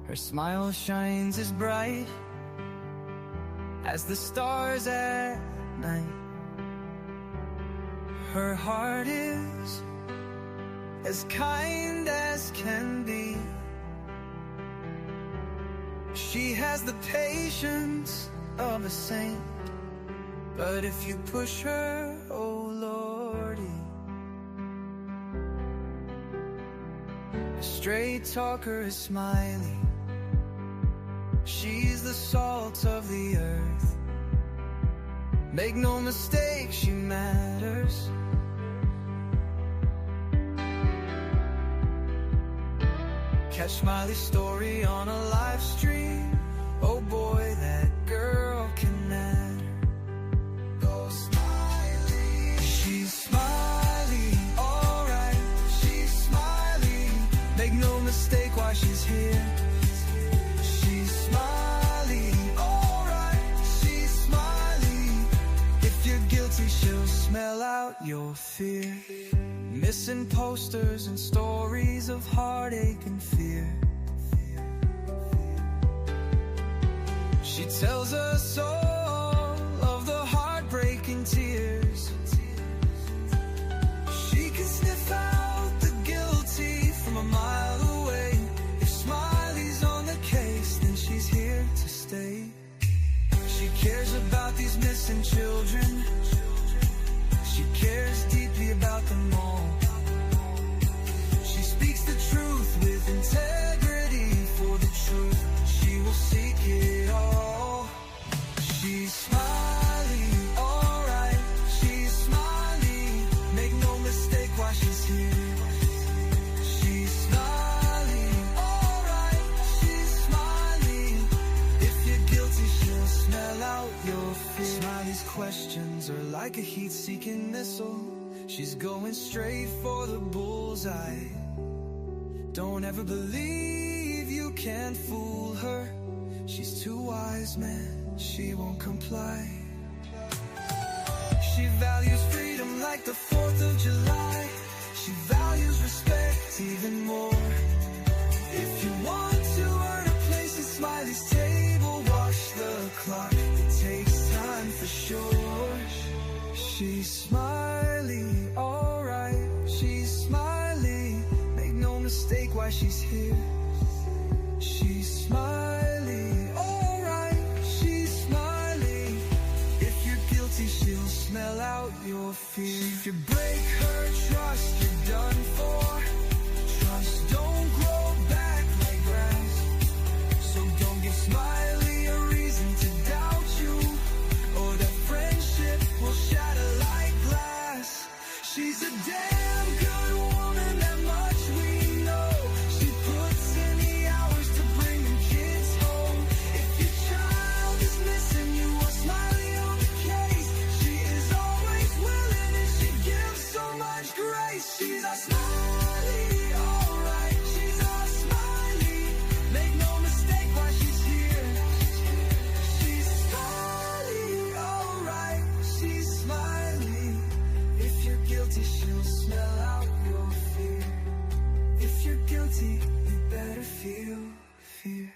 Her smile shines as bright as the stars at night. Her heart is as kind as can be. She has the patience of a saint, but if you push her, oh Lordy. A straight talker is Smiley. She's the salt of the earth. Make no mistake, she matters. Catch Smiley's story on a live stream. Oh boy, that girl can matter. Go Smiley. She's Smiley, alright. She's Smiley. Make no mistake why she's here. She's Smiley, alright. She's Smiley. If you're guilty, she'll smell out your fear. Missing posters and stories of heartache and fear. She tells us all of the heartbreaking tears. She can sniff out the guilty from a mile away. If Smiley's on the case, then she's here to stay. She cares about these missing children. She cares deeply about them all. She speaks the truth with integrity. For the truth, she will seek it all. She's Smiley, alright. She's Smiley. Make no mistake why she's here. She's Smiley, alright. She's Smiley. If you're guilty, she'll smell out your fear. Smiley's questions are like a heat-seeking missile. She's going straight for the bullseye. Don't ever believe you can fool her. She's too wise, man, she won't comply. She values freedom like the 4th of July. She values respect even more. If you want to earn a place at Smiley's table, watch the clock, it takes time for sure. She's Smiley, alright. She's Smiley. Make no mistake why she's here. She's Smiley, alright. She's Smiley. If you're guilty, she'll smell out your fear. If you break her trust, you're done for. Trust don't grow back like grass. So don't give Smiley a reason to doubt you, or that friendship will shatter like glass. She's a damn good woman, that much we know. She puts in the hours to bring them kids home. If your child is missing, you want Smiley on the case. She is always willing and she gives so much grace. She's a Smiley, alright. She's a Smiley. Make no mistake why she's here. She's Smiley, alright. She's Smiley. If you're guilty, she'll smell out your fear. If you're guilty, you better feel fear.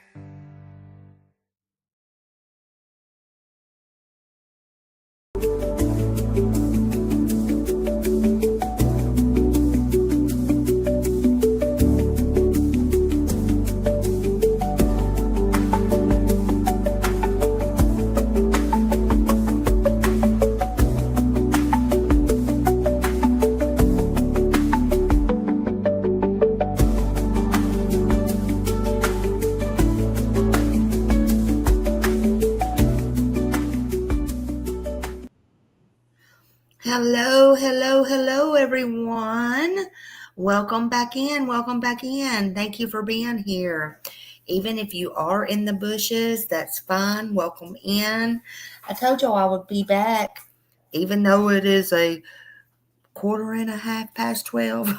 Hello, everyone. Welcome back in. Thank you for being here. Even if you are in the bushes, that's fine. Welcome in. I told y'all I would be back, even though it is a 12:15.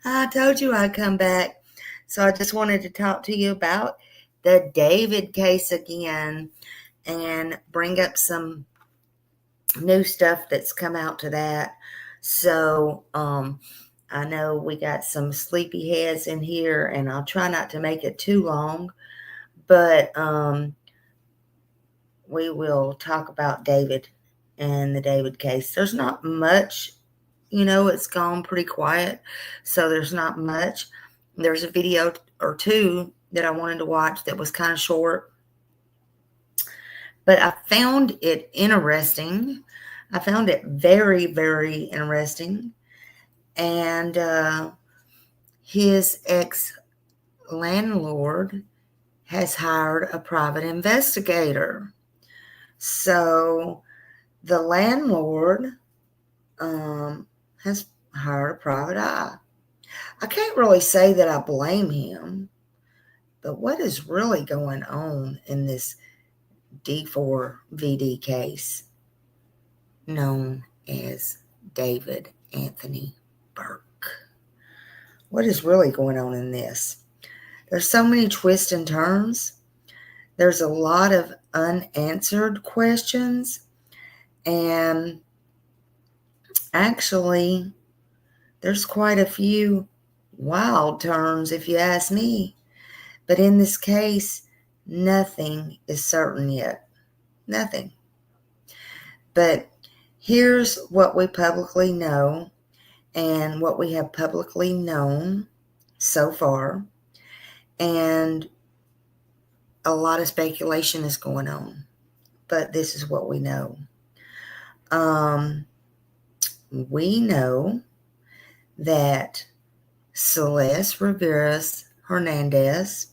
I told you I'd come back. So I just wanted to talk to you about the David case again and bring up some new stuff that's come out to that. So, I know we got some sleepy heads in here, and I'll try not to make it too long, but we will talk about David and the David case. There's not much, it's gone pretty quiet, so there's not much. There's a video or two that I wanted to watch that was kind of short, but I found it interesting. I found it very, very interesting. And his ex-landlord has hired a private investigator. So the landlord has hired a private eye. I can't really say that I blame him, but what is really going on in this D4VD case known as David Anthony Burke? What is really going on in this? There's so many twists and turns. There's a lot of unanswered questions, and actually, there's quite a few wild turns, if you ask me. But in this case, nothing is certain yet. Nothing. But here's what we publicly know and what we have publicly known so far. And a lot of speculation is going on, but this is what we know. We know that Celeste Rivera's Hernandez,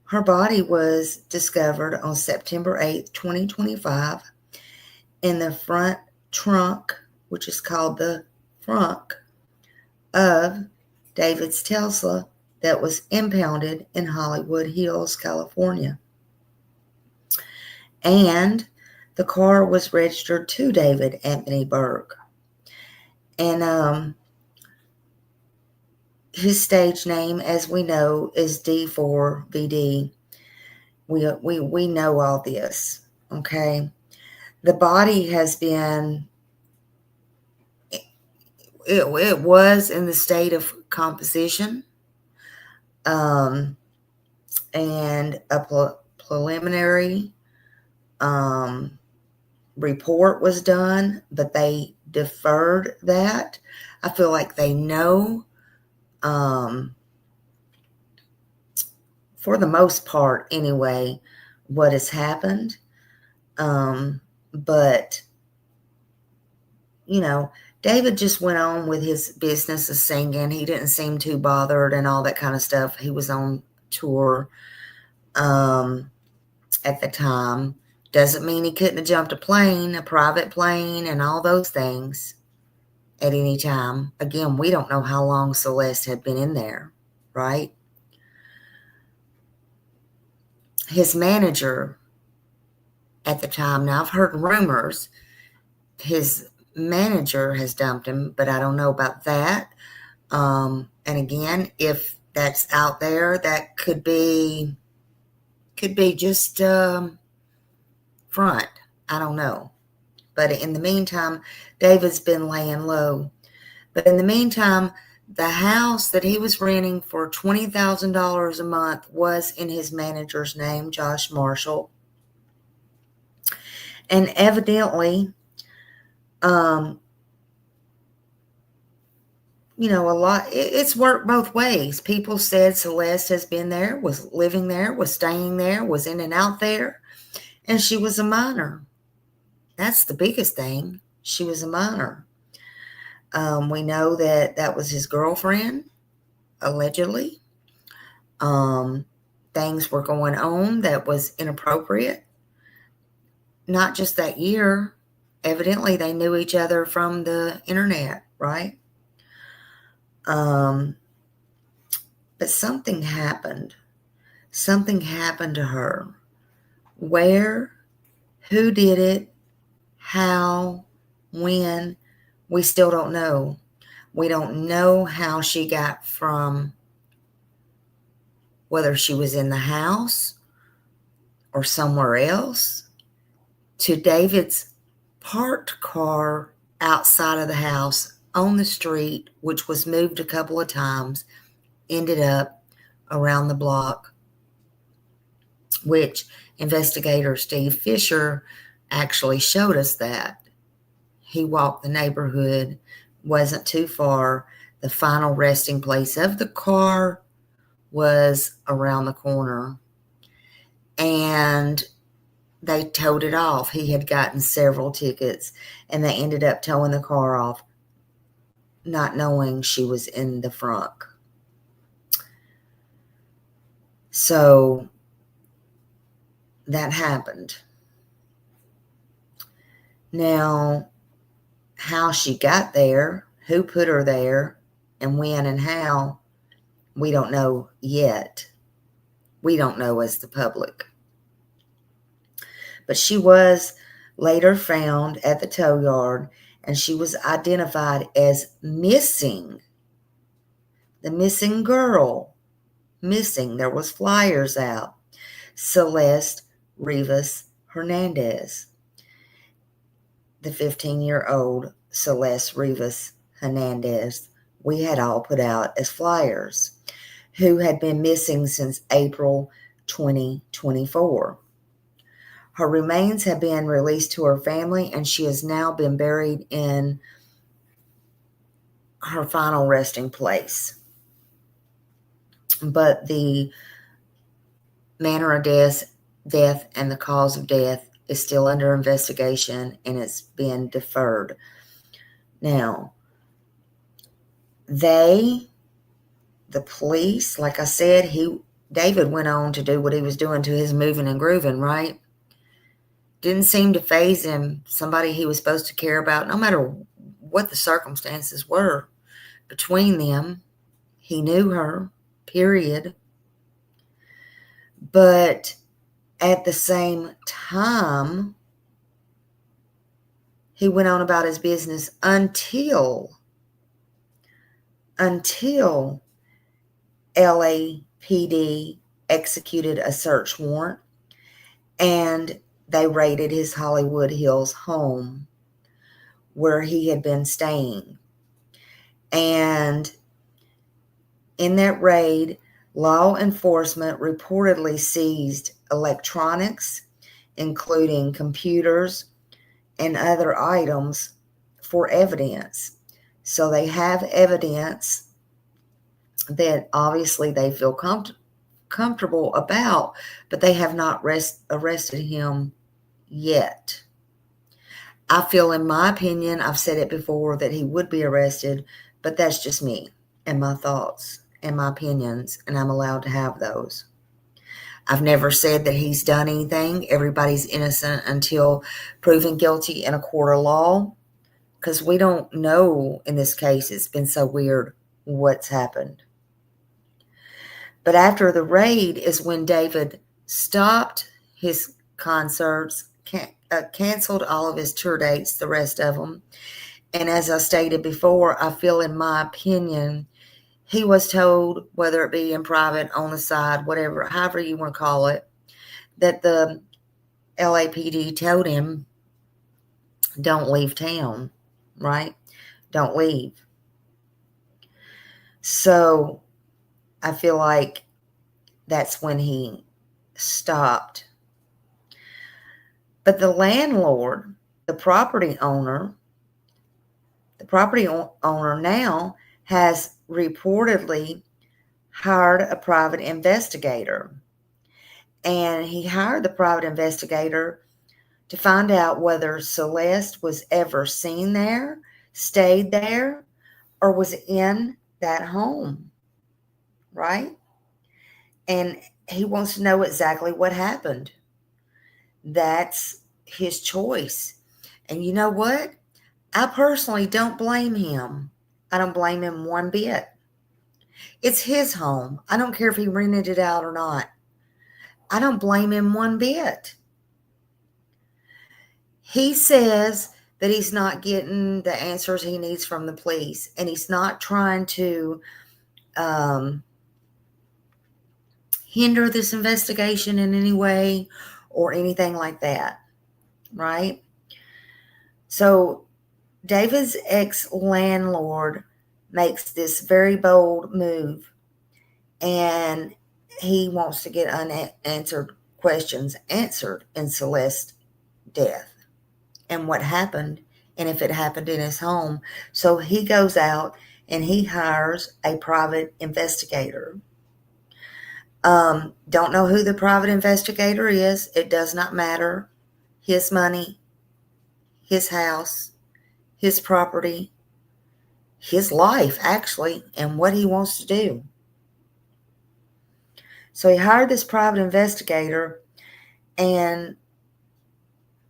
her body was discovered on September 8th, 2025 in the front trunk, which is called the frunk, of David's Tesla that was impounded in Hollywood Hills, California. And the car was registered to David Anthony Burke. And his stage name, as we know, is D4VD. We know all this, okay? The body has been, it was in the state of composition, and a preliminary report was done, but they deferred that. I feel like they know, for the most part anyway, what has happened. But, David just went on with his business of singing. He didn't seem too bothered and all that kind of stuff. He was on tour at the time. Doesn't mean he couldn't have jumped a private plane, and all those things at any time. Again, we don't know how long Celeste had been in there, right? His manager at the time, now I've heard rumors, his manager has dumped him, but I don't know about that. And again, if that's out there, that could be just front. I don't know. But in the meantime, David's been laying low. But in the meantime, the house that he was renting for $20,000 a month was in his manager's name, Josh Marshall. And evidently, it's worked both ways. People said Celeste has been there, was living there, was staying there, was in and out there, and she was a minor. That's the biggest thing. She was a minor. We know that was his girlfriend, allegedly. Things were going on that was inappropriate. Not just that year. Evidently, they knew each other from the internet, right? But something happened. Something happened to her. Where? Who did it? How? When? We still don't know. We don't know how she got from whether she was in the house or somewhere else to David's parked car outside of the house on the street, which was moved a couple of times, ended up around the block, which investigator Steve Fisher actually showed us that. He walked the neighborhood, wasn't too far. The final resting place of the car was around the corner, and they towed it off. He had gotten several tickets, and they ended up towing the car off, not knowing she was in the front. So that happened. Now, how she got there, who put her there, and when and how, we don't know yet. We don't know as the public. But she was later found at the tow yard, and she was identified as missing. The missing girl. Missing. There was flyers out. Celeste Rivas Hernandez. The 15-year-old Celeste Rivas Hernandez we had all put out as flyers, who had been missing since April 2024. Her remains have been released to her family, and she has now been buried in her final resting place. But the manner of death and the cause of death is still under investigation, and it's been deferred. Now, the police, like I said, David went on to do what he was doing to his moving and grooving, right? Didn't seem to faze him. Somebody he was supposed to care about, no matter what the circumstances were between them. He knew her, period. But at the same time, he went on about his business until LAPD executed a search warrant, and they raided his Hollywood Hills home where he had been staying. And in that raid, law enforcement reportedly seized electronics, including computers and other items, for evidence. So they have evidence that obviously they feel comfortable about, but they have not arrested him yet. I feel, in my opinion, I've said it before, that he would be arrested, but that's just me and my thoughts and my opinions, and I'm allowed to have those. I've never said that he's done anything. Everybody's innocent until proven guilty in a court of law, because we don't know in this case. It's been so weird what's happened. But after the raid is when David stopped his concerts, canceled all of his tour dates, the rest of them. And as I stated before, I feel, in my opinion, he was told, whether it be in private, on the side, whatever, however you want to call it, that the LAPD told him, don't leave town, right? Don't leave. So I feel like that's when he stopped. But the landlord, the property owner now has reportedly hired a private investigator. And he hired the private investigator to find out whether Celeste was ever seen there, stayed there, or was in that home, right? And he wants to know exactly what happened. That's his choice. And you know what? I personally don't blame him. I don't blame him one bit. It's his home. I don't care if he rented it out or not. I don't blame him one bit. He says that he's not getting the answers he needs from the police, and he's not trying to hinder this investigation in any way or anything like that, right? So David's ex-landlord makes this very bold move, and he wants to get unanswered questions answered in Celeste's death and what happened, and if it happened in his home. So he goes out and he hires a private investigator. Don't know who the private investigator is. It does not matter. His money, his house, his property, his life, actually, and what he wants to do. So he hired this private investigator and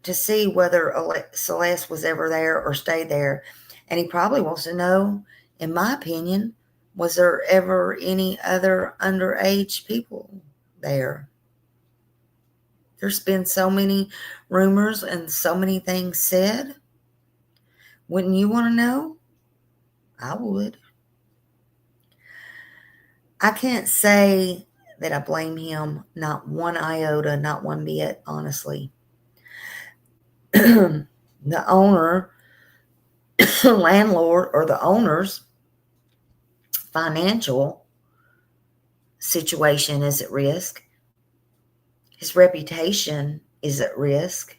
to see whether Celeste was ever there or stayed there. And he probably wants to know, in my opinion, was there ever any other underage people there? There's been so many rumors and so many things said. Wouldn't you want to know? I would. I can't say that I blame him, not one iota, not one bit, honestly. The owner, landlord, or the owner's financial situation is at risk. His reputation is at risk.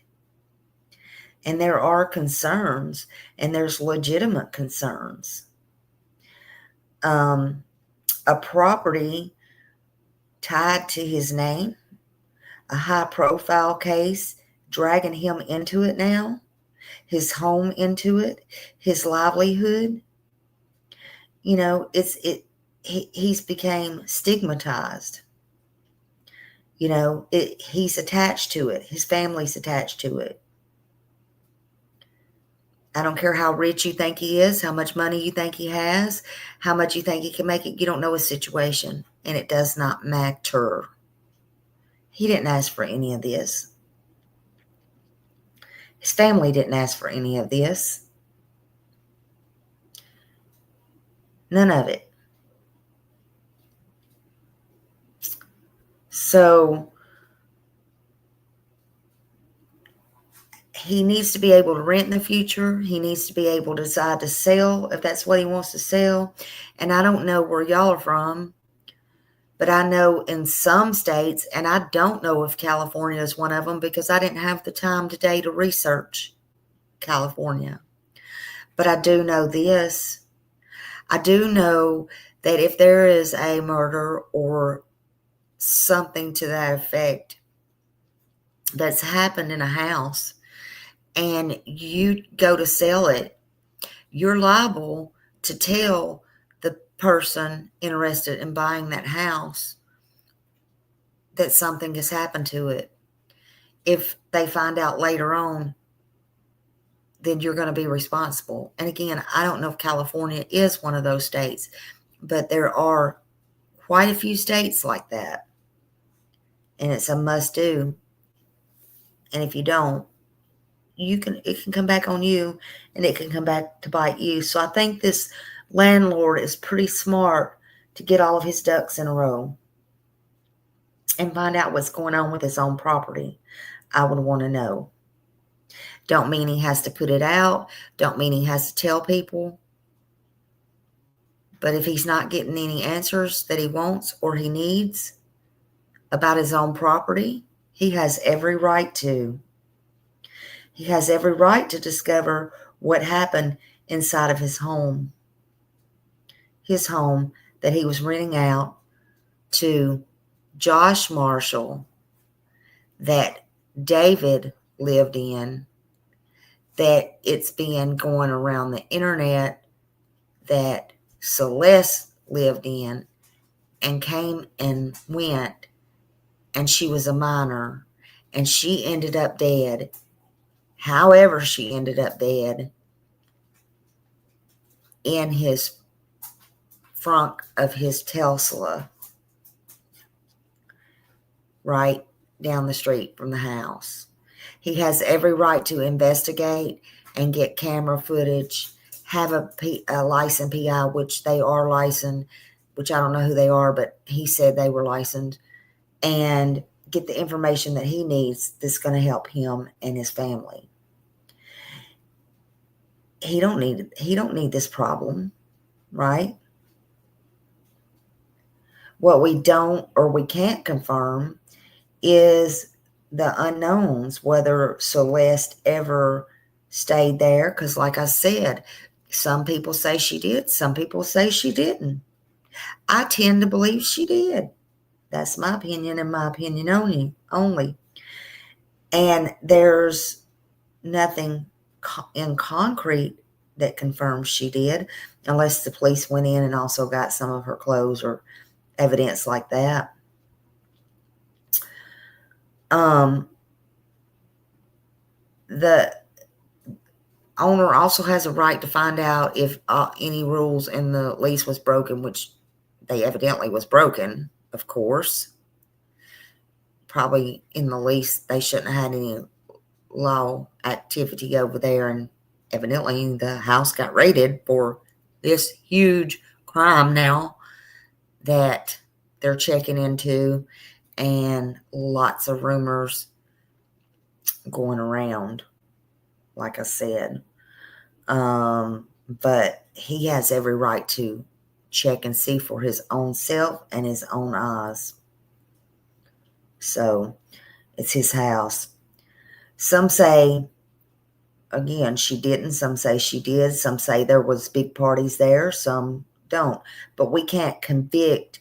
And there are concerns, and there's legitimate concerns. A property tied to his name, a high-profile case, dragging him into it now, his home into it, his livelihood. You know, he's became stigmatized. You know, he's attached to it. His family's attached to it. I don't care how rich you think he is, how much money you think he has, how much you think he can make it. You don't know his situation, and it does not matter. He didn't ask for any of this. His family didn't ask for any of this. None of it. So he needs to be able to rent in the future. He needs to be able to decide to sell if that's what he wants to sell. And I don't know where y'all are from, but I know in some states, and I don't know if California is one of them because I didn't have the time today to research California. But I do know this. I do know that if there is a murder or something to that effect that's happened in a house and you go to sell it, you're liable to tell the person interested in buying that house that something has happened to it. If they find out later on, then you're going to be responsible. And again, I don't know if California is one of those states, but there are quite a few states like that. And it's a must do. And if you don't, it can come back on you, and it can come back to bite you. So I think this landlord is pretty smart to get all of his ducks in a row and find out what's going on with his own property. I would want to know. Don't mean he has to put it out. Don't mean he has to tell people. But if he's not getting any answers that he wants or he needs about his own property, he has every right to. He has every right to discover what happened inside of his home that he was renting out to Josh Marshall, that David lived in, that it's been going around the internet, that Celeste lived in and came and went, and she was a minor, and she ended up dead. However she ended up dead, in his front of his Tesla, right down the street from the house. He has every right to investigate and get camera footage, have a licensed PI, which they are licensed, which I don't know who they are, but he said they were licensed, and get the information that he needs that's going to help him and his family. he don't need this problem, right? What we don't or we can't confirm is the unknowns, whether Celeste ever stayed there. Because, like I said, some people say she did, some people say she didn't. I tend to believe she did. That's my opinion and my opinion only. And there's nothing in concrete that confirms she did, unless the police went in and also got some of her clothes or evidence like that. The owner also has a right to find out if any rules in the lease was broken, which they evidently was broken, of course. Probably in the lease they shouldn't have had any law activity over there, and evidently the house got raided for this huge crime now that they're checking into, and lots of rumors going around, like I said. But he has every right to check and see for his own self and his own eyes. So it's his house. Some say, again, she didn't. Some say she did. Some say there was big parties there. Some don't. But we can't convict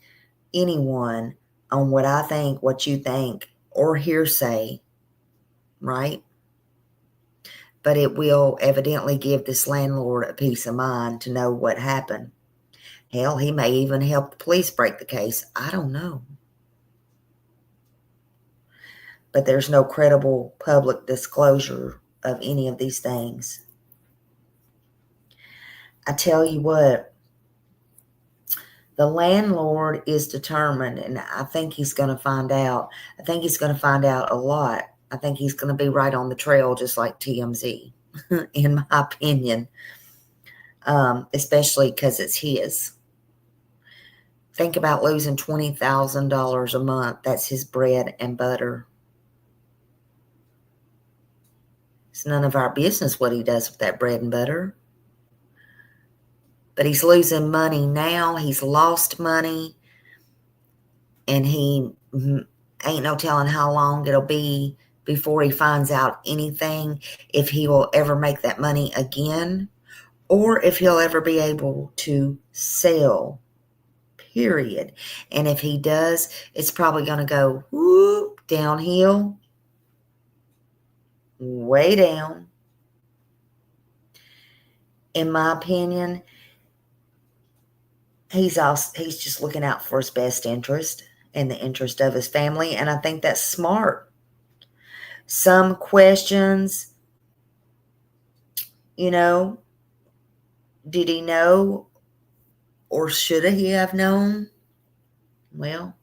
anyone on what I think, what you think, or hearsay, right? But it will evidently give this landlord a peace of mind to know what happened. Hell, he may even help the police break the case. I don't know. But there's no credible public disclosure of any of these things. I tell you what, the landlord is determined, and I think he's going to find out. I think he's going to find out a lot. I think he's going to be right on the trail, just like TMZ, in my opinion, especially because it's his. Think about losing $20,000 a month. That's his bread and butter. It's none of our business what he does with that bread and butter. But he's losing money now. He's lost money. And he ain't no telling how long it'll be before he finds out anything, if he will ever make that money again, or if he'll ever be able to sell, period. And if he does, it's probably going to go whoop, downhill, way down. In my opinion, he's just looking out for his best interest and the interest of his family, and I think that's smart. Some questions, did he know, or should he have known? Well,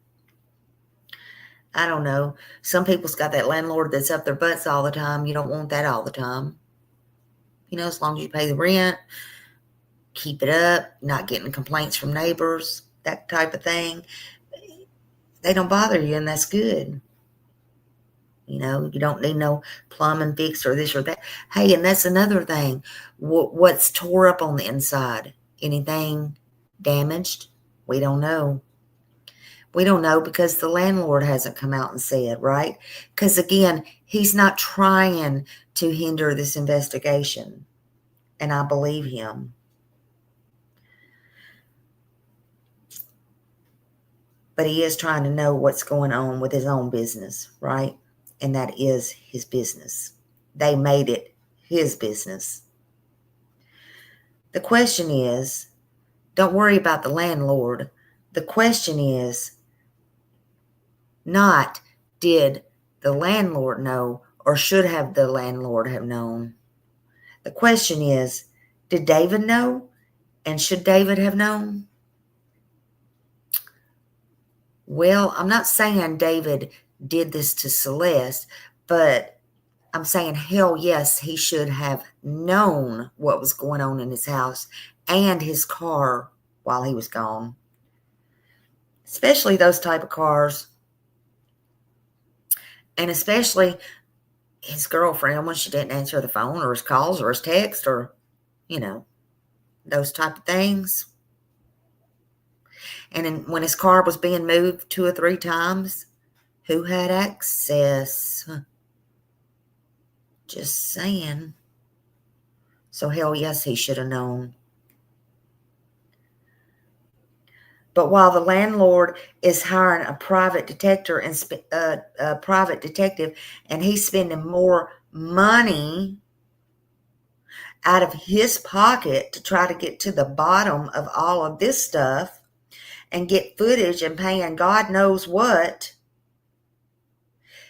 I don't know. Some people's got that landlord that's up their butts all the time. You don't want that all the time. As long as you pay the rent, keep it up, not getting complaints from neighbors, that type of thing. They don't bother you, and that's good. You don't need no plumbing fix or this or that. Hey, and that's another thing. What's tore up on the inside? Anything damaged? We don't know. We don't know because the landlord hasn't come out and said, right? Because, again, he's not trying to hinder this investigation, and I believe him. But he is trying to know what's going on with his own business, right? And that is his business. They made it his business. The question is, don't worry about the landlord. The question is not, did the landlord know, or should have the landlord have known? The question is, did David know, and should David have known? Well, I'm not saying David did this to Celeste, but I'm saying, hell yes, he should have known what was going on in his house and his car while he was gone. Especially those type of cars. And especially his girlfriend when she didn't answer the phone or his calls or his text or, those type of things. And when his car was being moved 2 or 3 times, who had access? Just saying. So hell yes, he should have known. But while the landlord is hiring a private detective and he's spending more money out of his pocket to try to get to the bottom of all of this stuff and get footage and paying God knows what,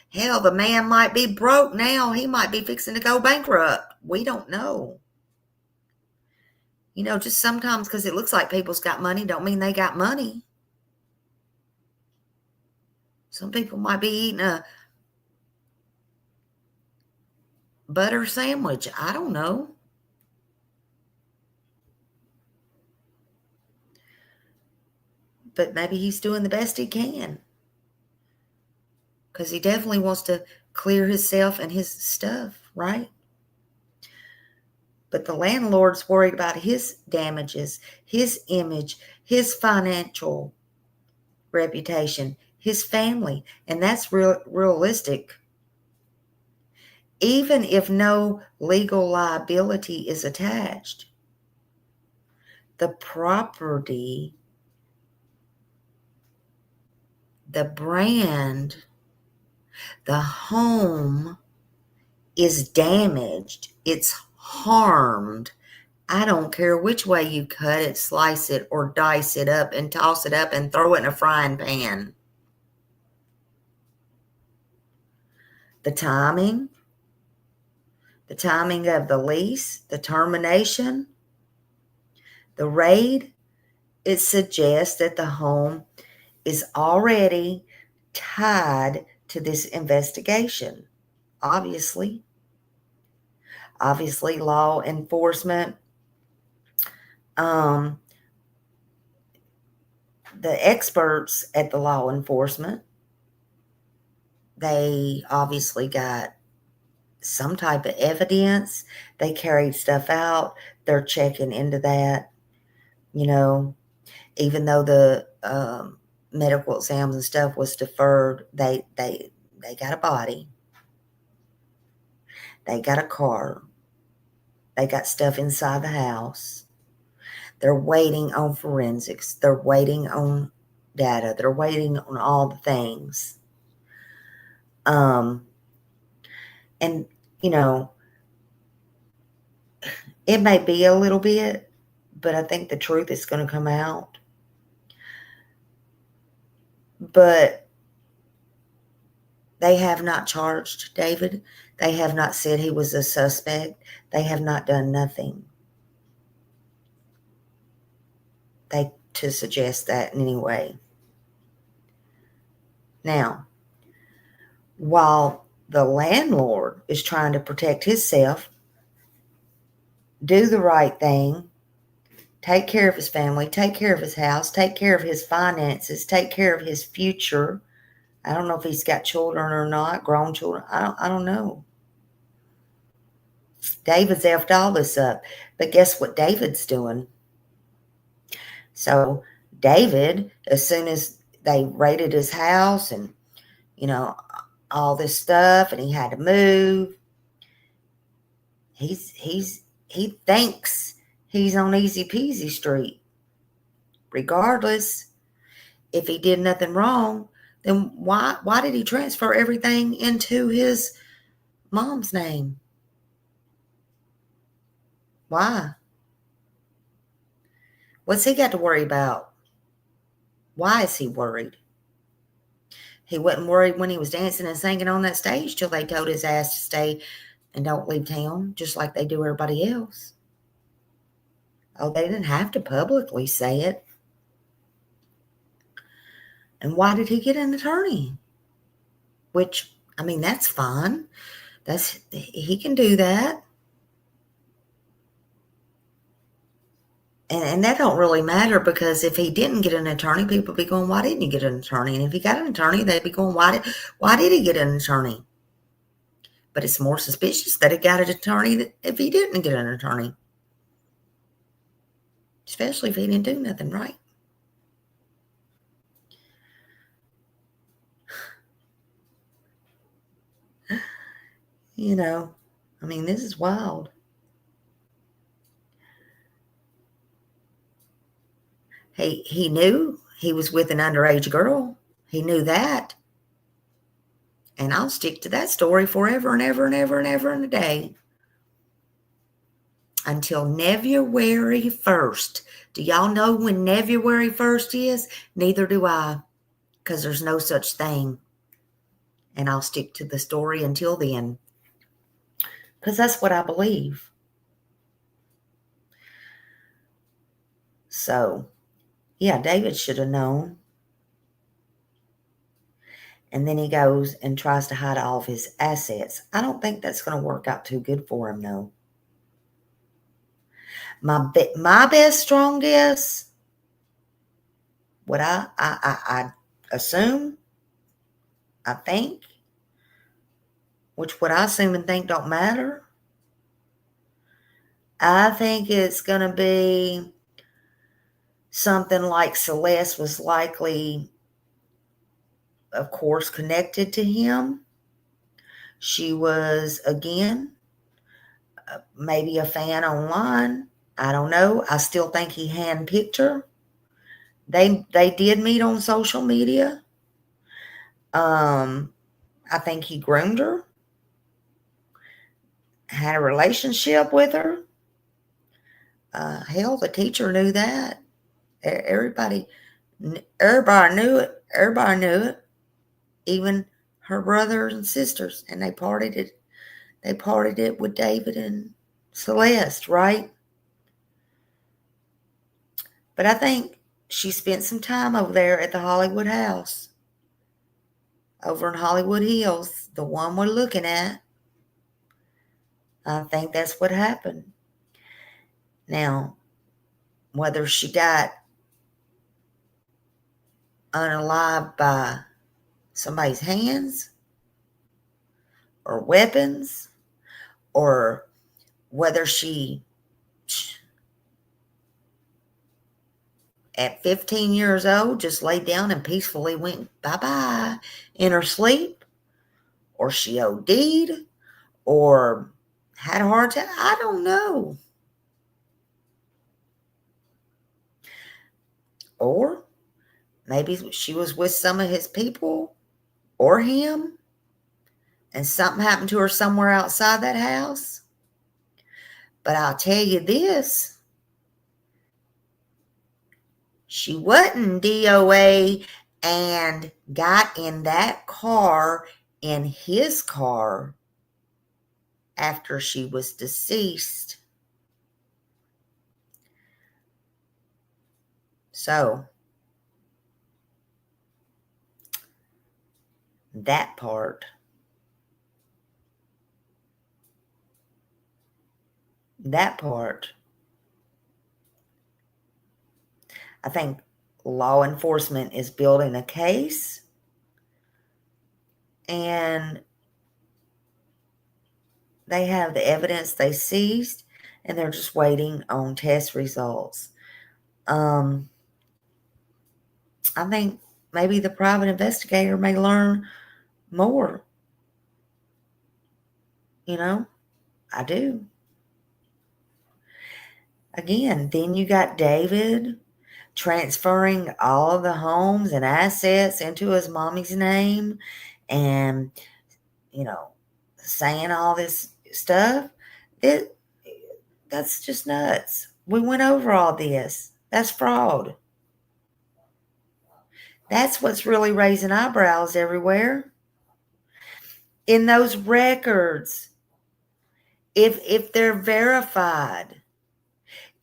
hell, the man might be broke now. He might be fixing to go bankrupt. We don't know. Just sometimes because it looks like people's got money don't mean they got money. Some people might be eating a butter sandwich. I don't know. But maybe he's doing the best he can. Because he definitely wants to clear himself and his stuff, right? But the landlord's worried about his damages, his image, his financial reputation, his family. And that's realistic. Even if no legal liability is attached, the property, the brand, the home is damaged. It's harmed. I don't care which way you cut it, slice it, or dice it up and toss it up and throw it in a frying pan. The timing of the lease, the termination, the raid, it suggests that the home is already tied to this investigation. Obviously, law enforcement, the experts at the law enforcement, they obviously got some type of evidence. They carried stuff out. They're checking into that. Even though the medical exams and stuff was deferred, they got a body. They got a car. They got stuff inside the house. They're waiting on forensics. They're waiting on data. They're waiting on all the things. And, it may be a little bit, but I think the truth is going to come out. But they have not charged David. They have not said he was a suspect. They have not done nothing to suggest that in any way. Now, while the landlord is trying to protect himself, do the right thing, take care of his family, take care of his house, take care of his finances, take care of his future. I don't know if he's got children or not, grown children. I don't know. David's effed all this up. But guess what David's doing? So David, as soon as they raided his house and, all this stuff, and he had to move, he thinks he's on easy peasy street. Regardless, if he did nothing wrong, then why did he transfer everything into his mom's name? Why? What's he got to worry about? Why is he worried? He wasn't worried when he was dancing and singing on that stage till they told his ass to stay and don't leave town, just like they do everybody else. Oh, they didn't have to publicly say it. And why did he get an attorney? Which, that's fine. He can do that. And that don't really matter, because if he didn't get an attorney, people be going, why didn't you get an attorney? And if he got an attorney, they'd be going, why did he get an attorney? But it's more suspicious that he got an attorney if he didn't get an attorney. especially if he didn't do nothing right. You know, I mean, this is wild. He knew he was with an underage girl. He knew that. And I'll stick to that story forever and ever and ever and ever and a day. Until February 1st. Do y'all know when February 1st is? Neither do I, because there's no such thing. And I'll stick to the story until then, because that's what I believe. So, yeah, David should have known. And then he goes and tries to hide all of his assets. I don't think that's going to work out too good for him, though. My best strong guess, what I assume, I think, which what I assume and think don't matter, I think it's going to be something like Celeste was likely, of course, connected to him. She was, again, maybe a fan online. I don't know. I still think he handpicked her. They did meet on social media. I think he groomed her, had a relationship with her. Hell, the teacher knew that. Everybody knew it. Everybody knew it. Even her brothers and sisters, and they partied it. They partied it with David and Celeste, right? But I think she spent some time over there at the Hollywood house, over in Hollywood Hills, the one we're looking at. I think that's what happened. Now, whether she got unalived by somebody's hands or weapons, or whether she, at 15 years old, just laid down and peacefully went bye-bye in her sleep, or she OD'd, or had a heart attack. I don't know. Or maybe she was with some of his people or him, and something happened to her somewhere outside that house. But I'll tell you this, she wasn't DOA and got in that car, in his car, after she was deceased. So, that part. I think law enforcement is building a case, and they have the evidence they seized, and they're just waiting on test results. I think maybe the private investigator may learn more. I do. Again, then you got David transferring all of the homes and assets into his mommy's name, and, saying all this stuff. That's just nuts. We went over all this. That's fraud. That's what's really raising eyebrows everywhere. In those records, if they're verified,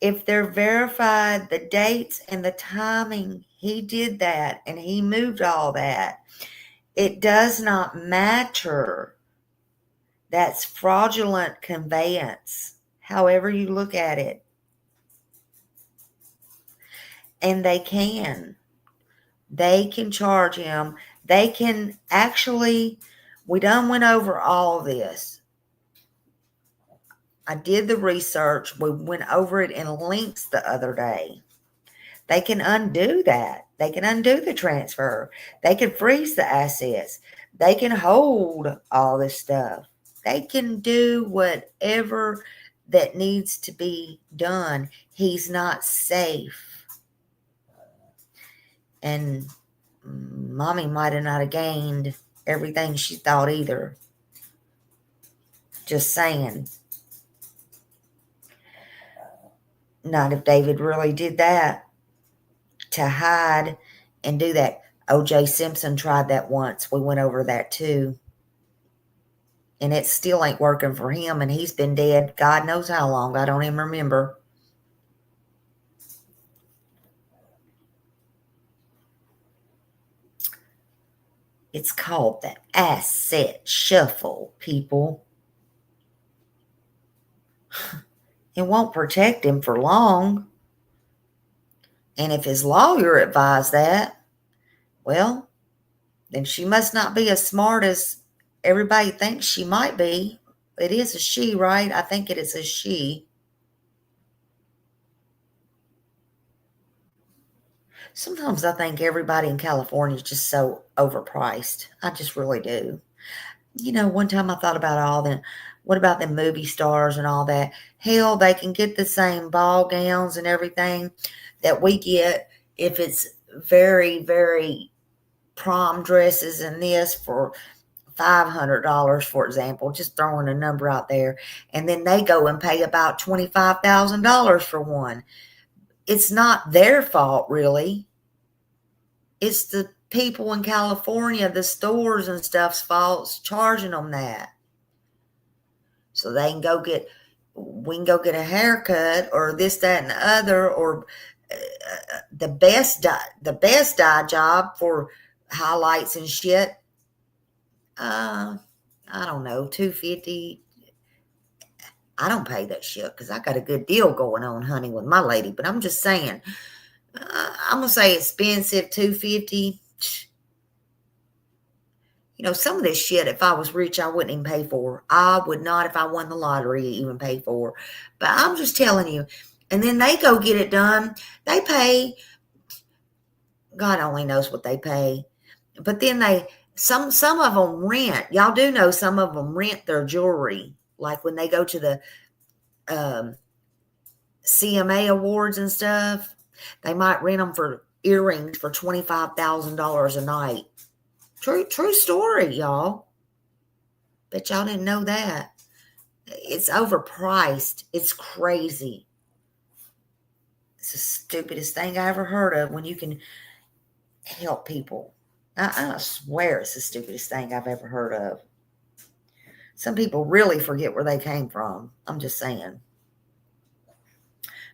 the dates and the timing, he did that and he moved all that, it does not matter. That's fraudulent conveyance, however you look at it. And they can charge him. They can actually, we done went over all this. I did the research. We went over it in links the other day. They can undo that. They can undo the transfer. They can freeze the assets. They can hold all this stuff. They can do whatever that needs to be done. He's not safe. And Mommy might have not have gained everything she thought either. Just saying. Not if David really did that to hide and do that. O.J. Simpson tried that once. We went over that too. And it still ain't working for him. And he's been dead God knows how long. I don't even remember. It's called the asset shuffle, people. It won't protect him for long. And if his lawyer advised that, well, then she must not be as smart as everybody thinks she might be. It is a she, right? I think it is a she. Sometimes I think everybody in California is just so overpriced. I just really do. One time I thought about what about the movie stars and all that? Hell, they can get the same ball gowns and everything that we get if it's very, very prom dresses and this for $500, for example, just throwing a number out there. And then they go and pay about $25,000 for one. It's not their fault, really. It's the people in California, the stores and stuff's faults charging them that. So we can go get a haircut or this, that, and the other, or the best dye job for highlights and shit. I don't know, $250. I don't pay that shit because I got a good deal going on, honey, with my lady. But I'm just saying, I'm gonna say expensive, $250. Some of this shit, if I was rich, I wouldn't even pay for. I would not, if I won the lottery, even pay for. But I'm just telling you. And then they go get it done. They pay. God only knows what they pay. But then some of them rent. Y'all do know some of them rent their jewelry. Like when they go to the CMA awards and stuff, they might rent them for earrings for $25,000 a night. True story, y'all. Bet y'all didn't know that. It's overpriced. It's crazy. It's the stupidest thing I ever heard of when you can help people. I swear it's the stupidest thing I've ever heard of. Some people really forget where they came from. I'm just saying.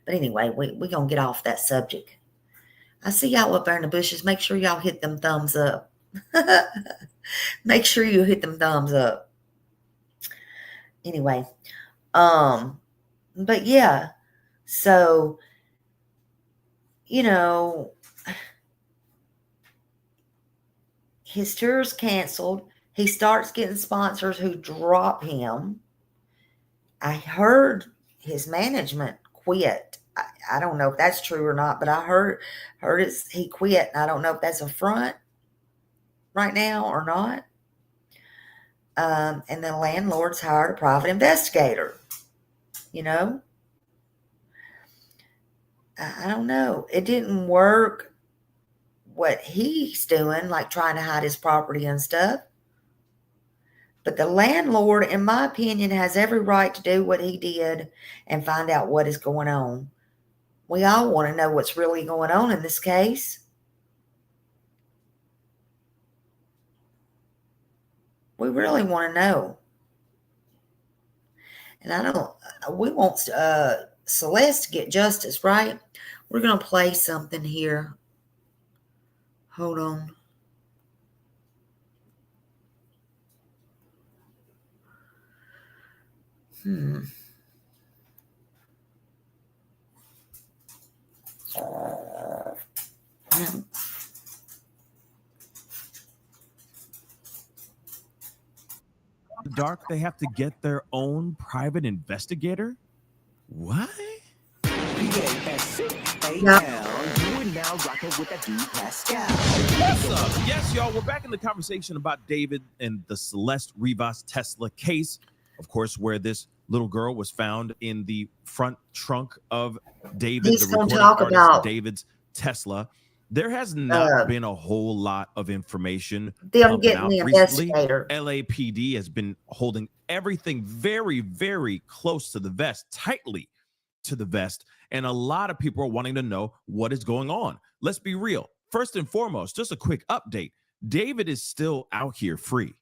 But anyway, we're going to get off that subject. I see y'all up there in the bushes. Make sure y'all hit them thumbs up. Make sure you hit them thumbs up. Anyway, but yeah, so, his tour's canceled. He starts getting sponsors who drop him. I heard his management quit. I don't know if that's true or not, but I heard he quit. And I don't know if that's a front right now or not. And the landlord's hired a private investigator. I don't know. It didn't work what he's doing, like trying to hide his property and stuff. But the landlord, in my opinion, has every right to do what he did and find out what is going on. We all want to know what's really going on in this case. We really want to know. And we want Celeste to get justice, right? We're going to play something here. Hold on. dark they have to get their own private investigator? What? P-A-S-C-A-L. Yeah. You are now rocking with that dude Pascal. What's up? Yes, y'all, we're back in the conversation about David and the Celeste Rivas Tesla case, of course, where this little girl was found in the front trunk of David, He's the going to recording talk artist about David's Tesla. There has not been a whole lot of information them pumping getting out the recently. investigator. LAPD has been holding everything very, very close to the vest, tightly to the vest, and a lot of people are wanting to know what is going on. Let's be real. First and foremost, just a quick update. David is still out here free.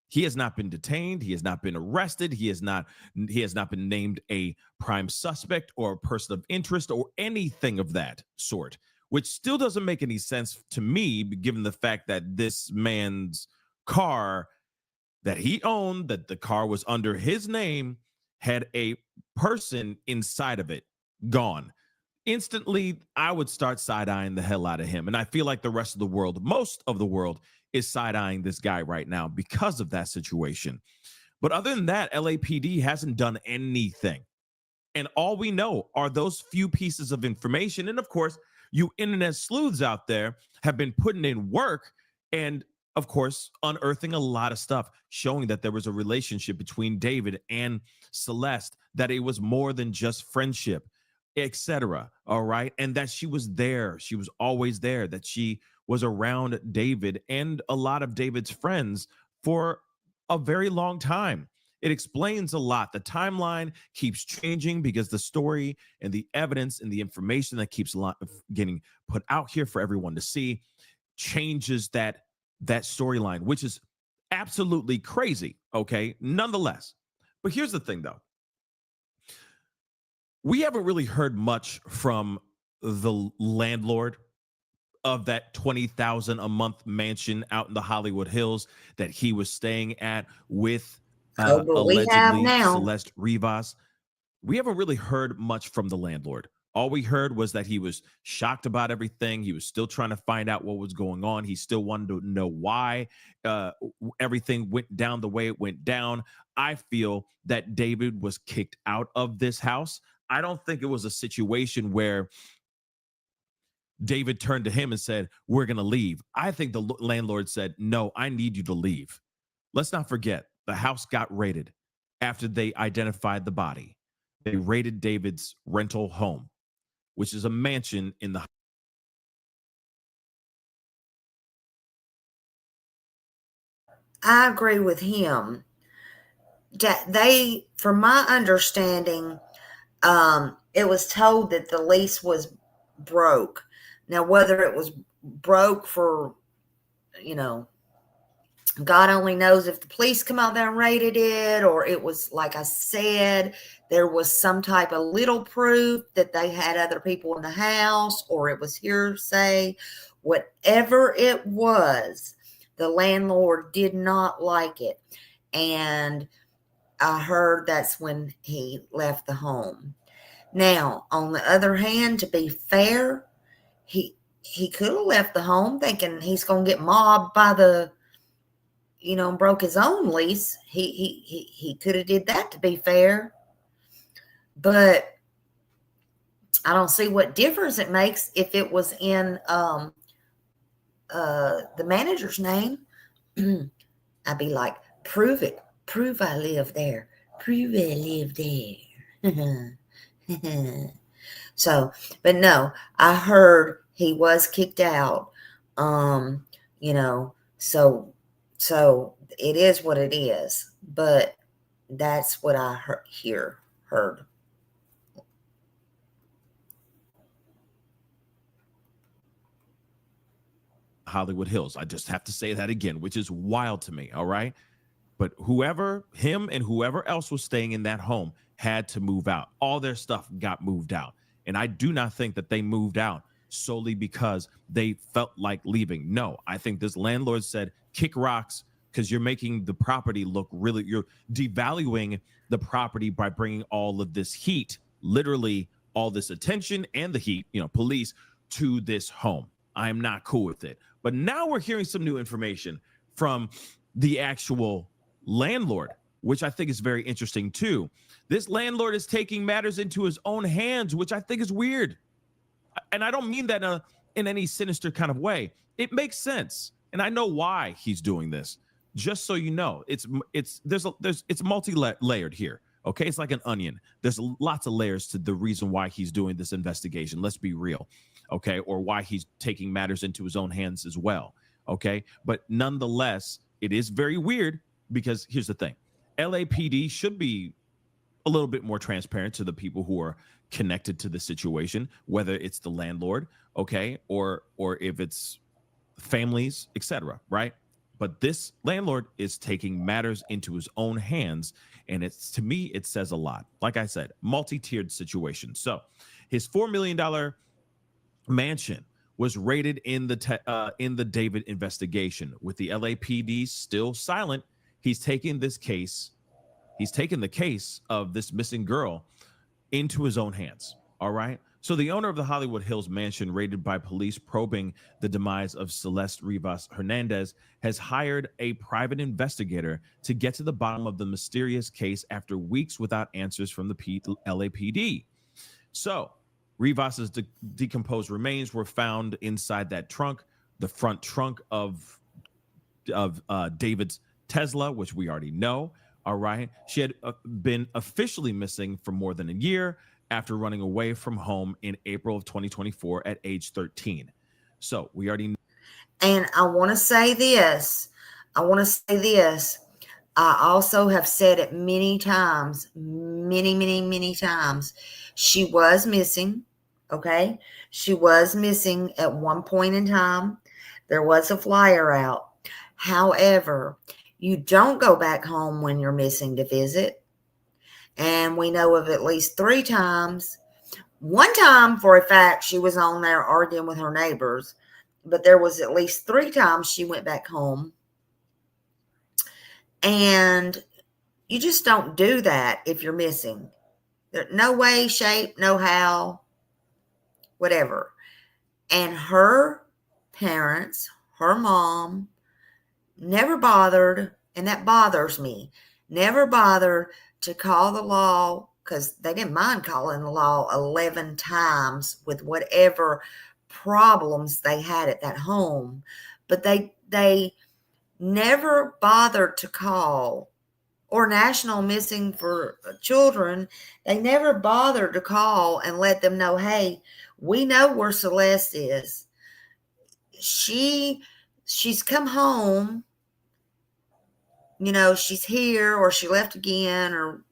He has not been detained. He has not been arrested. He has not been named a prime suspect or a person of interest or anything of that sort, which still doesn't make any sense to me, given the fact that this man's car that he owned, that the car was under his name, had a person inside of it gone. Instantly, I would start side-eyeing the hell out of him. And I feel like the rest of the world, most of the world, is side-eyeing this guy right now because of that situation. But other than that, LAPD hasn't done anything. And all we know are those few pieces of information. And of course, you internet sleuths out there have been putting in work and, of course, unearthing a lot of stuff, showing that there was a relationship between David and Celeste, that it was more than just friendship, etc. All right. And that she was there. She was always there, that she was around David and a lot of David's friends for a very long time. It explains a lot. The timeline keeps changing because the story and the evidence and the information that keeps getting put out here for everyone to see changes that storyline, which is absolutely crazy. Okay. Nonetheless. But here's the thing, though. We haven't really heard much from the landlord of that $20,000 a month mansion out in the Hollywood Hills that he was staying at with But we have allegedly now. Celeste Rivas. We haven't really heard much from the landlord. All we heard was that he was shocked about everything. He was still trying to find out what was going on. He still wanted to know why everything went down the way it went down. I feel that David was kicked out of this house. I don't think it was a situation where David turned to him and said, "We're going to leave." I think the landlord said, "No, I need you to leave." Let's not forget, the house got raided after they identified the body. They raided David's rental home, which is a mansion in the I agree with him. They, from my understanding, it was told that the lease was broke. Now, whether it was broke for, God only knows if the police come out there and raided it, or it was, like I said, there was some type of little proof that they had other people in the house, or it was hearsay. Whatever it was, the landlord did not like it. And I heard that's when he left the home. Now, on the other hand, to be fair, he could have left the home thinking he's going to get mobbed by the, broke his own lease. He could have did that, to be fair. But I don't see what difference it makes if it was in the manager's name. I'd be like, prove it. Prove I live there. Prove I live there. So, but no, I heard he was kicked out. So it is what it is. But that's what I heard. Hollywood Hills. I just have to say that again, which is wild to me. All right. But him and whoever else was staying in that home had to move out. All their stuff got moved out. And I do not think that they moved out solely because they felt like leaving. No, I think this landlord said, kick rocks, because you're making the property look really, you're devaluing the property by bringing all of this heat, literally all this attention and the heat, police, to this home. I'm not cool with it. But now we're hearing some new information from the actual landlord, which I think is very interesting too. This landlord is taking matters into his own hands, which I think is weird. And I don't mean that in any sinister kind of way. It makes sense, and I know why he's doing this. Just so you know, it's multi-layered here. Okay, it's like an onion. There's lots of layers to the reason why he's doing this investigation. Let's be real, okay, or why he's taking matters into his own hands as well. Okay, but nonetheless, it is very weird because here's the thing: LAPD should be a little bit more transparent to the people who are connected to the situation, whether it's the landlord, okay, or if it's families, etc., right? But this landlord is taking matters into his own hands, and it's, to me, it says a lot. Like I said, multi-tiered situation. So his $4 million mansion was raided in the David investigation. With the LAPD still silent, he's taken the case of this missing girl into his own hands. All right. So the owner of the Hollywood Hills mansion raided by police probing the demise of Celeste Rivas Hernandez has hired a private investigator to get to the bottom of the mysterious case after weeks without answers from the LAPD. So Rivas's decomposed remains were found inside that trunk, the front trunk of David's Tesla, which we already know. All right. She had been officially missing for more than a year after running away from home in April of 2024 at age 13. So we already know. And I want to say this. I also have said it many times, many times. She was missing. Okay. She was missing at one point in time. There was a flyer out. However, you don't go back home when you're missing to visit. And we know of at least 3 times. One time, for a fact, she was on there arguing with her neighbors. But there was at least 3 times she went back home. And you just don't do that if you're missing. There's no way, shape, no how, whatever. And her parents, her mom, never bothered, and that bothers me, never bothered to call the law, because they didn't mind calling the law 11 times with whatever problems they had at that home. But they never bothered to call, or National Missing for Children. They never bothered to call and let them know, hey, we know where Celeste is. She's come home. You know, she's here, or she left again, or,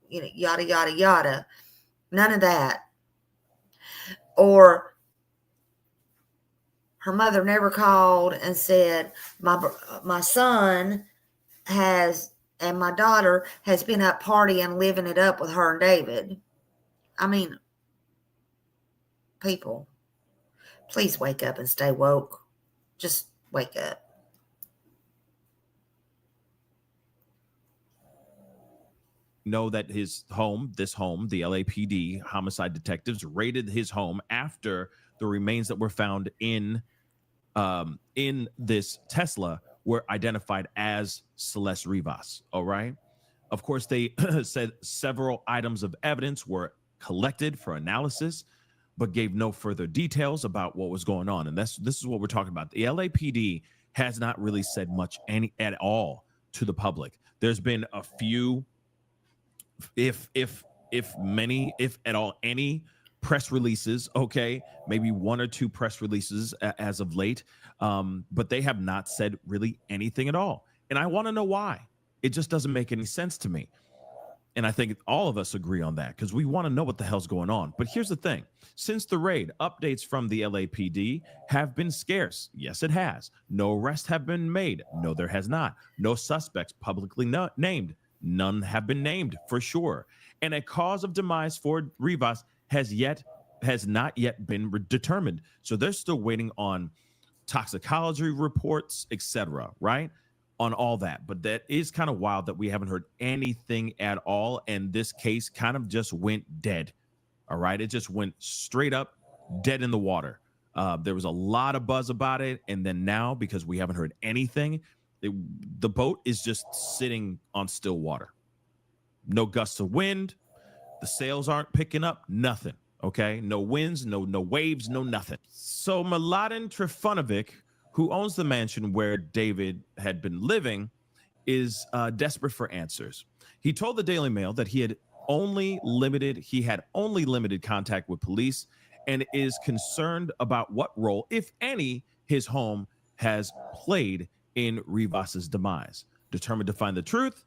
you know, yada, yada, yada. None of that. Or her mother never called and said, my son has, and my daughter has been up partying, living it up with her and David. I mean, people, please wake up and stay woke. Just wake up. Know that this home, the LAPD homicide detectives raided his home after the remains that were found in this Tesla were identified as Celeste Rivas. All right. Of course, they said several items of evidence were collected for analysis, but gave no further details about what was going on. And this is what we're talking about. The LAPD has not really said much at all to the public. There's been a few, if at all, any press releases, okay, maybe 1 or 2 press releases as of late, but they have not said really anything at all. And I want to know why. It just doesn't make any sense to me. And I think all of us agree on that because we want to know what the hell's going on. But here's the thing. Since the raid, updates from the LAPD have been scarce. Yes, it has. No arrests have been made. No, there has not. No suspects publicly named. None have been named for sure. And a cause of demise for Rivas has not yet been determined. So they're still waiting on toxicology reports, etc., right? On all that. But that is kind of wild that we haven't heard anything at all. And this case kind of just went dead. All right. It just went straight up dead in the water. There was a lot of buzz about it. And then now, because we haven't heard anything, the boat is just sitting on still water. No gusts of wind. The sales aren't picking up. Nothing. Okay. No winds, no waves, no nothing. So Mladen Trifunovic, who owns the mansion where David had been living, is desperate for answers. He told the Daily Mail that he had only limited contact with police and is concerned about what role, if any, his home has played in Rivas's demise. Determined to find the truth,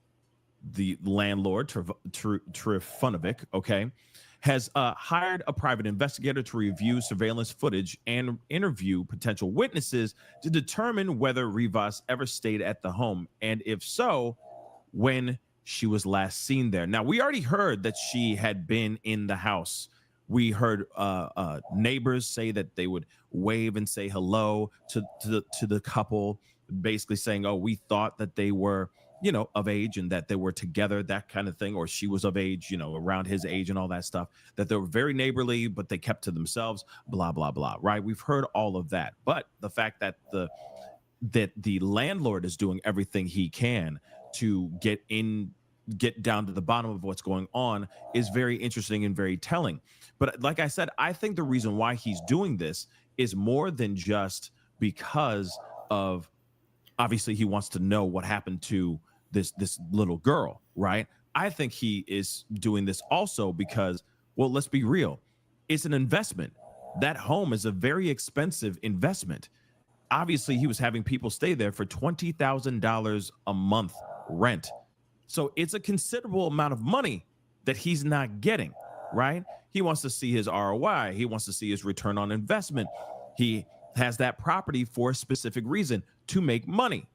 the landlord Trifunovic, okay, has hired a private investigator to review surveillance footage and interview potential witnesses to determine whether Rivas ever stayed at the home, and if so, when she was last seen there. Now, we already heard that she had been in the house. We heard neighbors say that they would wave and say hello to the couple, basically saying, "Oh, we thought that they were, of age and that they were together," that kind of thing, or she was of age, around his age and all that stuff, that they were very neighborly, but they kept to themselves, blah, blah, blah, right? We've heard all of that. But the fact that the landlord is doing everything he can to get down to the bottom of what's going on is very interesting and very telling. But like I said, I think the reason why he's doing this is more than just because of, obviously he wants to know what happened to this little girl, right? I think he is doing this also because, well, let's be real, it's an investment. That home is a very expensive investment. Obviously, he was having people stay there for $20,000 a month rent. So it's a considerable amount of money that he's not getting, right? He wants to see his ROI. He wants to see his return on investment. He has that property for a specific reason, to make money.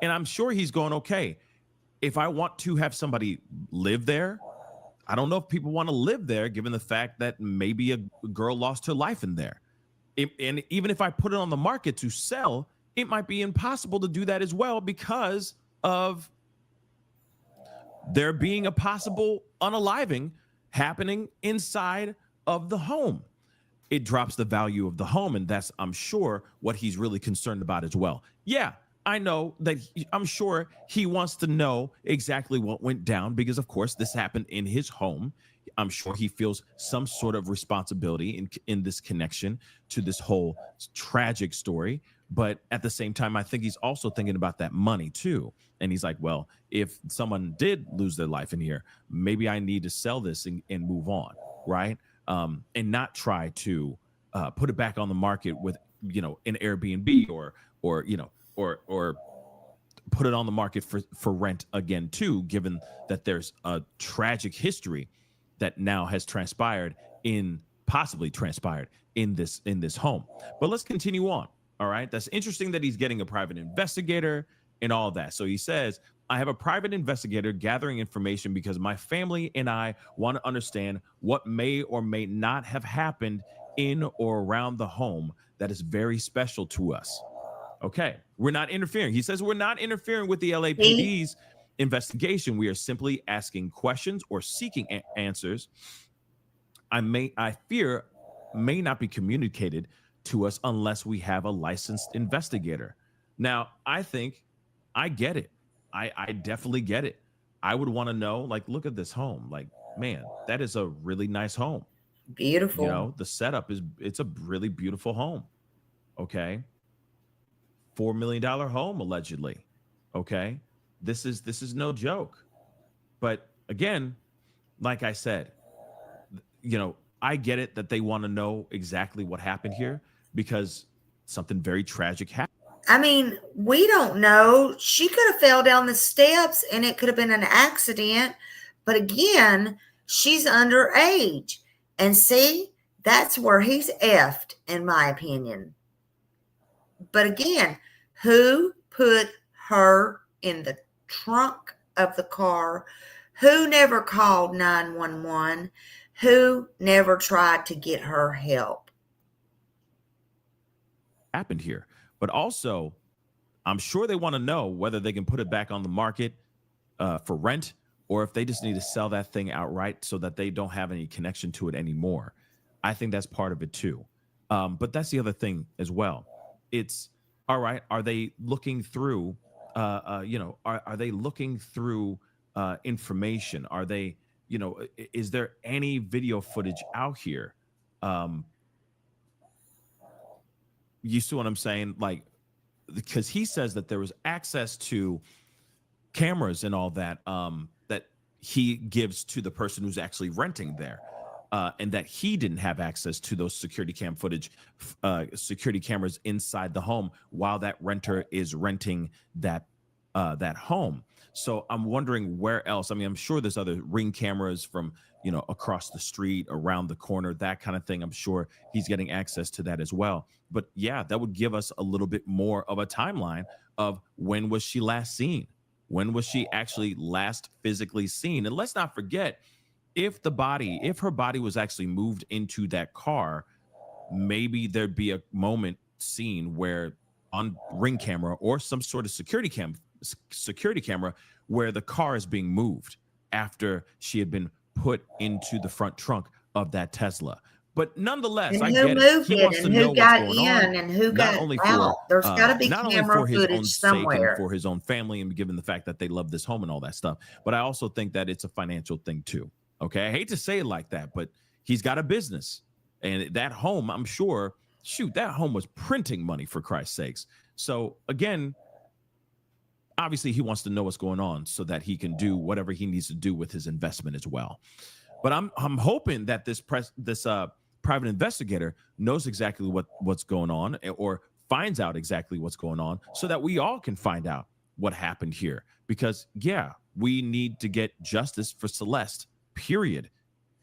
And I'm sure he's going, okay, if I want to have somebody live there, I don't know if people want to live there, given the fact that maybe a girl lost her life in there. And even if I put it on the market to sell, it might be impossible to do that as well because of there being a possible unaliving happening inside of the home. It drops the value of the home, and that's, I'm sure, what he's really concerned about as well. Yeah, I know that I'm sure he wants to know exactly what went down because, of course, this happened in his home. I'm sure he feels some sort of responsibility in this connection to this whole tragic story. But at the same time, I think he's also thinking about that money too. And he's like, well, if someone did lose their life in here, maybe I need to sell this and move on, right? And not try to put it back on the market with, an Airbnb or put it on the market for rent again too, given that there's a tragic history that now has possibly transpired in this home. But let's continue on. All right. That's interesting that he's getting a private investigator and all of that. So he says, I have a private investigator gathering information because my family and I want to understand what may or may not have happened in or around the home that is very special to us. Okay. We're not interfering. He says we're not interfering with the LAPD's investigation. We are simply asking questions or seeking answers I fear may not be communicated to us unless we have a licensed investigator. Now, I think I get it. I definitely get it. I would want to know, like, look at this home. Like, man, that is a really nice home. Beautiful. The setup it's a really beautiful home. Okay. $4 million home, allegedly. Okay. This is no joke. But again, like I said, I get it that they want to know exactly what happened here because something very tragic happened. I mean, we don't know. She could have fell down the steps and it could have been an accident. But again, she's underage. And see, that's where he's effed, in my opinion. But again, who put her in the trunk of the car? Who never called 911? Who never tried to get her help? Happened here. But also, I'm sure they want to know whether they can put it back on the market for rent or if they just need to sell that thing outright so that they don't have any connection to it anymore. I think that's part of it too. But that's the other thing as well. It's all right. Are they looking through, are they looking through information? Are they, is there any video footage out here? Um, you see what I'm saying? Like, because he says that there was access to cameras and all that, that he gives to the person who's actually renting there, and that he didn't have access to those security cameras inside the home while that renter is renting that home. So I'm wondering where else. I mean, I'm sure there's other ring cameras from across the street, around the corner, that kind of thing. I'm sure he's getting access to that as well. But yeah, that would give us a little bit more of a timeline of when was she last seen? When was she actually last physically seen? And let's not forget, if her body was actually moved into that car, maybe there'd be a moment seen where on ring camera or some sort of security camera where the car is being moved after she had been put into the front trunk of that Tesla. But nonetheless, And I who get it. moved He it wants to and who know what's got going on, in and who not got only out. for There's got to be not only camera for his own footage sake and somewhere. for his own family, and given the fact that they love this home and all that stuff, but I also think that it's a financial thing too. Okay, I hate to say it like that, but he's got a business, and that home, I'm sure, shoot, that home was printing money, for Christ's sakes. So again, obviously he wants to know what's going on so that he can do whatever he needs to do with his investment as well. But I'm hoping that this private investigator knows exactly what's going on, or finds out exactly what's going on, so that we all can find out what happened here. Because yeah, we need to get justice for Celeste, period.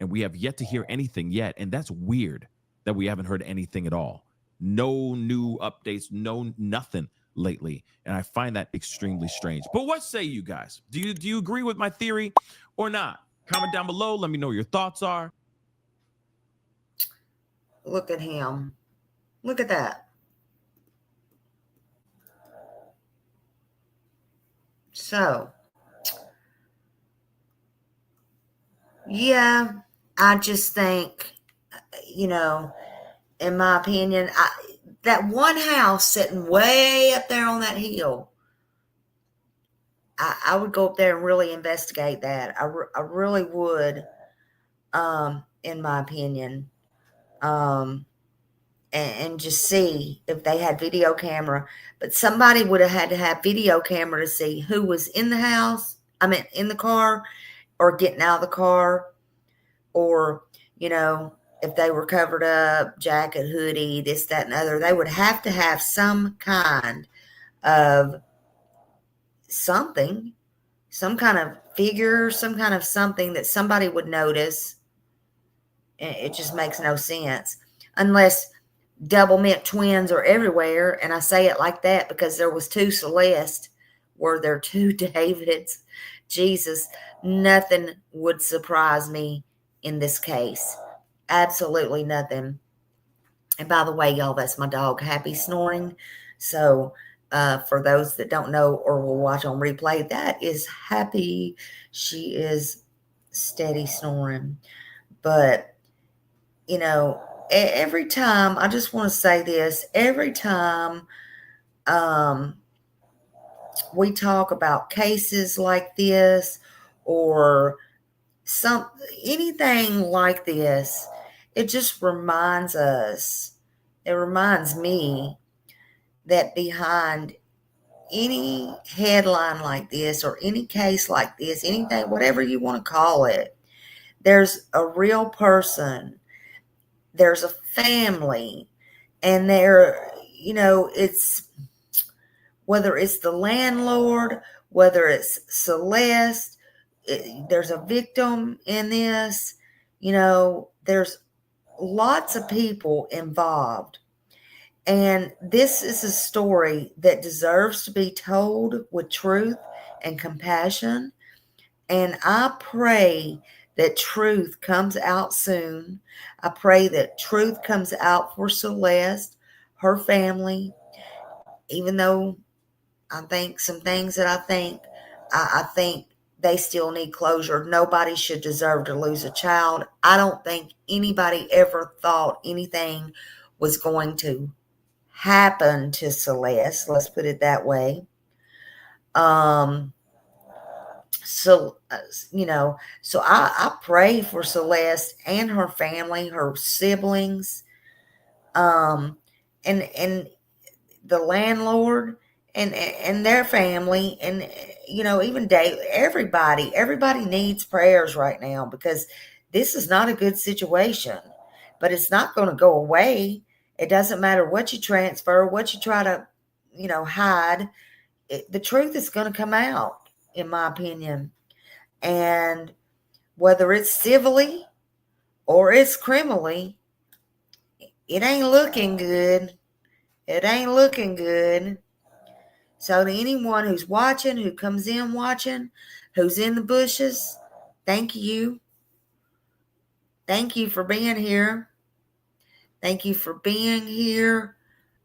And we have yet to hear anything yet, and that's weird that we haven't heard anything at all. No new updates, no nothing lately, and I find that extremely strange. But what say you guys? Do you agree with my theory or not? Comment down below. Let me know what your thoughts are. Look at him. Look at that. So, yeah, I just think, in my opinion, that one house sitting way up there on that hill, I would go up there and really investigate that. I really would, in my opinion, and just see if they had video camera. But somebody would have had to have video camera to see who was in the house, in the car, or getting out of the car, or, if they were covered up, jacket, hoodie, this, that, and other. They would have to have some kind of something, some kind of figure, some kind of something that somebody would notice. It just makes no sense unless double mint twins are everywhere. And I say it like that because there was two Celeste, were there two Davids. Jesus, nothing would surprise me in this case. Absolutely nothing. And by the way, y'all, that's my dog Happy snoring. So for those that don't know or will watch on replay, that is Happy. She is steady snoring. But every time, I just want to say this, every time we talk about cases like this, or anything like this, it just reminds us, it reminds me that behind any headline like this, or any case like this, anything, whatever you want to call it, there's a real person, there's a family, and it's, whether it's the landlord, whether it's Celeste, there's a victim in this, there's lots of people involved. And this is a story that deserves to be told with truth and compassion. And I pray that truth comes out soon. I pray that truth comes out for Celeste, her family, even though I think some things that I think they still need closure. Nobody should deserve to lose a child. I don't think anybody ever thought anything was going to happen to Celeste. Let's put it that way. So, so I pray for Celeste and her family, her siblings, um, and the landlord and their family, and even Dave. Everybody needs prayers right now, because this is not a good situation, but it's not going to go away. It doesn't matter what you transfer, what you try to hide. The truth is going to come out, in my opinion. And whether it's civilly or it's criminally, it ain't looking good. It ain't looking good. So to anyone who's watching, who comes in watching, who's in the bushes, thank you. Thank you for being here. Thank you for being here.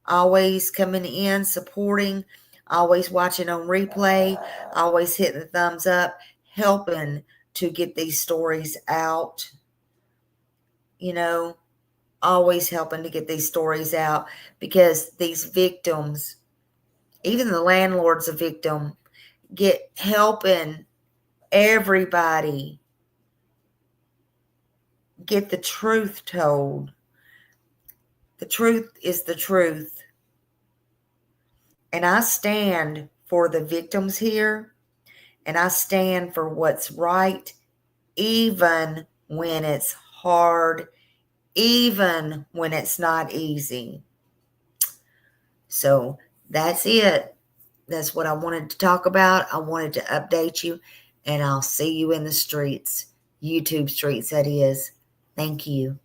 Always coming in, supporting, always watching on replay, always hitting the thumbs up, helping to get these stories out. Always helping to get these stories out, because these victims, even the landlord's a victim, helping everybody get the truth told. The truth is the truth. And I stand for the victims here, and I stand for what's right, even when it's hard, even when it's not easy. So that's it. That's what I wanted to talk about. I wanted to update you, and I'll see you in the streets, YouTube streets, that is. Thank you.